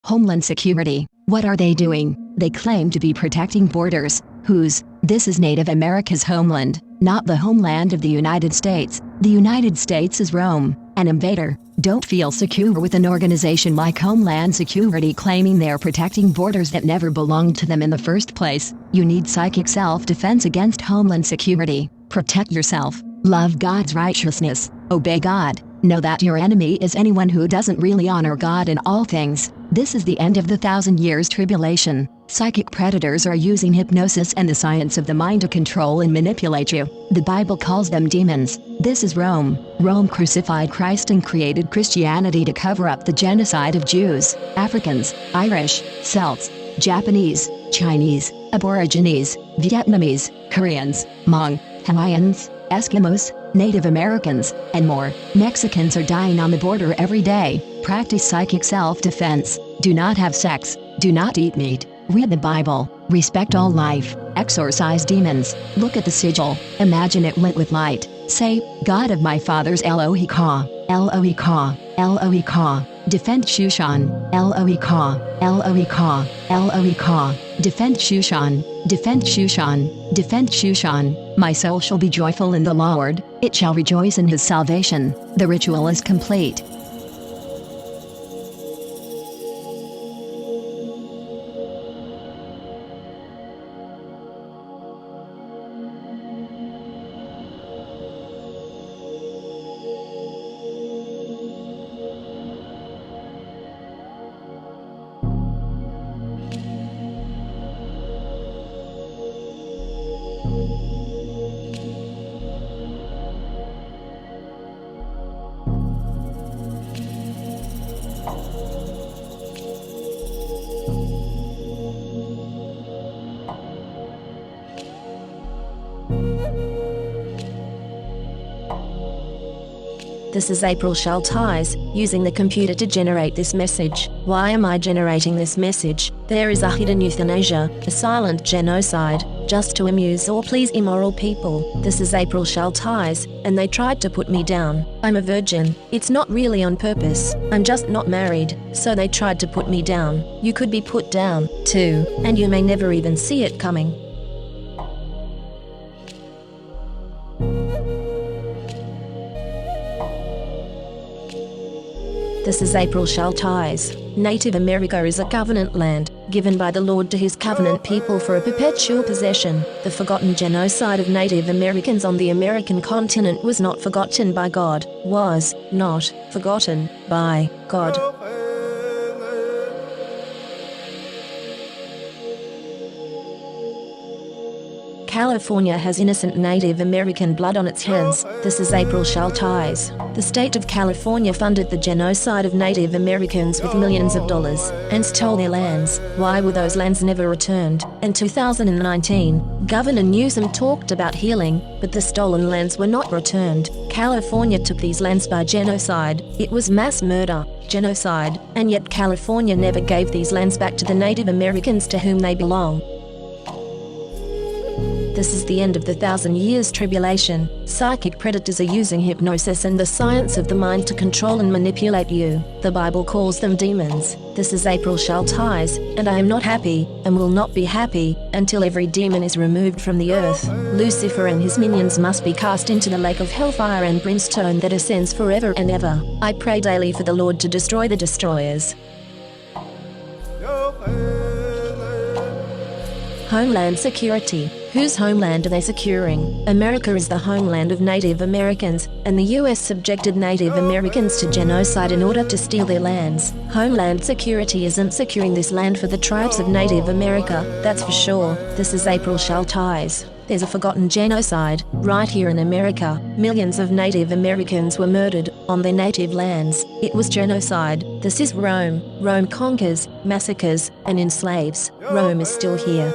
Homeland Security, what are they doing? They claim to be protecting borders. Whose? This is Native America's homeland, not the homeland of the United States. The United States is Rome, an invader. Don't feel secure with an organization like Homeland Security claiming they're protecting borders that never belonged to them in the first place. You need psychic self-defense against Homeland Security. Protect yourself. Love God's righteousness. Obey God. Know that your enemy is anyone who doesn't really honor God in all things. This is the end of the 1,000 years tribulation. Psychic predators are using hypnosis and the science of the mind to control and manipulate you. The Bible calls them demons. This is Rome. Rome crucified Christ and created Christianity to cover up the genocide of Jews, Africans, Irish, Celts, Japanese, Chinese, Aborigines, Vietnamese, Koreans, Hmong, Hawaiians, Eskimos, Native Americans, and more. Mexicans are dying on the border every day. Practice psychic self-defense. Do not have sex. Do not eat meat. Read the Bible. Respect all life. Exorcise demons. Look at the sigil. Imagine it lit with light. Say, God of my fathers Elohika, Elohika, Elohika. Defend Shushan, Elohika, Elohika, Elohika. Defend Shushan, defend Shushan, defend Shushan. My soul shall be joyful in the Lord, it shall rejoice in his salvation. The ritual is complete. This is April Schulthies, using the computer to generate this message. Why am I generating this message? There is a hidden euthanasia, a silent genocide, just to amuse or please immoral people. This is April Schulthies, and they tried to put me down. I'm a virgin. It's not really on purpose. I'm just not married, so they tried to put me down. You could be put down, too, and you may never even see it coming. This is April Schulthies. Native America is a covenant land, given by the Lord to his covenant people for a perpetual possession. The forgotten genocide of Native Americans on the American continent was not forgotten by God, was not forgotten by God. California has innocent Native American blood on its hands. This is April Schulthies. The state of California funded the genocide of Native Americans with millions of dollars and stole their lands. Why were those lands never returned? In 2019, Governor Newsom talked about healing, but the stolen lands were not returned. California took these lands by genocide. It was mass murder, genocide, and yet California never gave these lands back to the Native Americans to whom they belong. This is the end of the 1,000 years tribulation. Psychic predators are using hypnosis and the science of the mind to control and manipulate you. The Bible calls them demons. This is April Schulthies, and I am not happy, and will not be happy, until every demon is removed from the earth. Lucifer and his minions must be cast into the lake of hellfire and brimstone that ascends forever and ever. I pray daily for the Lord to destroy the destroyers. Homeland Security. Whose homeland are they securing? America is the homeland of Native Americans, and the US subjected Native Americans to genocide in order to steal their lands. Homeland Security isn't securing this land for the tribes of Native America, that's for sure. This is April Schulthies. There's a forgotten genocide, right here in America. Millions of Native Americans were murdered on their native lands. It was genocide. This is Rome. Rome conquers, massacres, and enslaves. Rome is still here.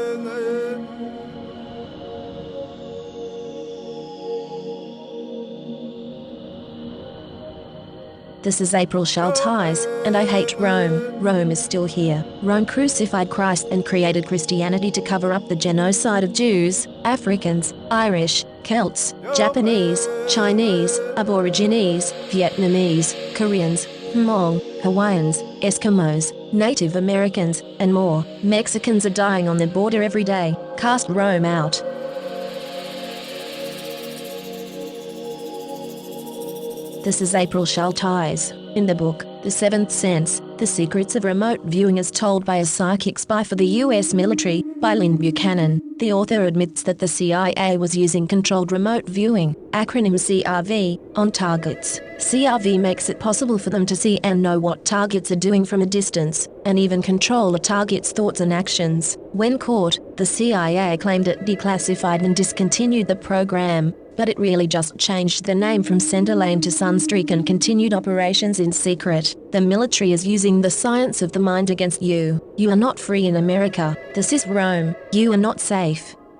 This is April Schulthies, and I hate Rome. Rome is still here. Rome crucified Christ and created Christianity to cover up the genocide of Jews, Africans, Irish, Celts, Japanese, Chinese, Aborigines, Vietnamese, Koreans, Hmong, Hawaiians, Eskimos, Native Americans, and more. Mexicans are dying on the border every day. Cast Rome out. This is April Schulthies. In the book, The Seventh Sense, The Secrets of Remote Viewing as Told by a Psychic Spy for the U.S. Military, by Lynn Buchanan, the author admits that the CIA was using controlled remote viewing, acronym CRV, on targets. CRV makes it possible for them to see and know what targets are doing from a distance, and even control a target's thoughts and actions. When caught, the CIA claimed it declassified and discontinued the program, but it really just changed the name from Center Lane to Sunstreak and continued operations in secret. The military is using the science of the mind against you. You are not free in America. This is Rome. You are not safe.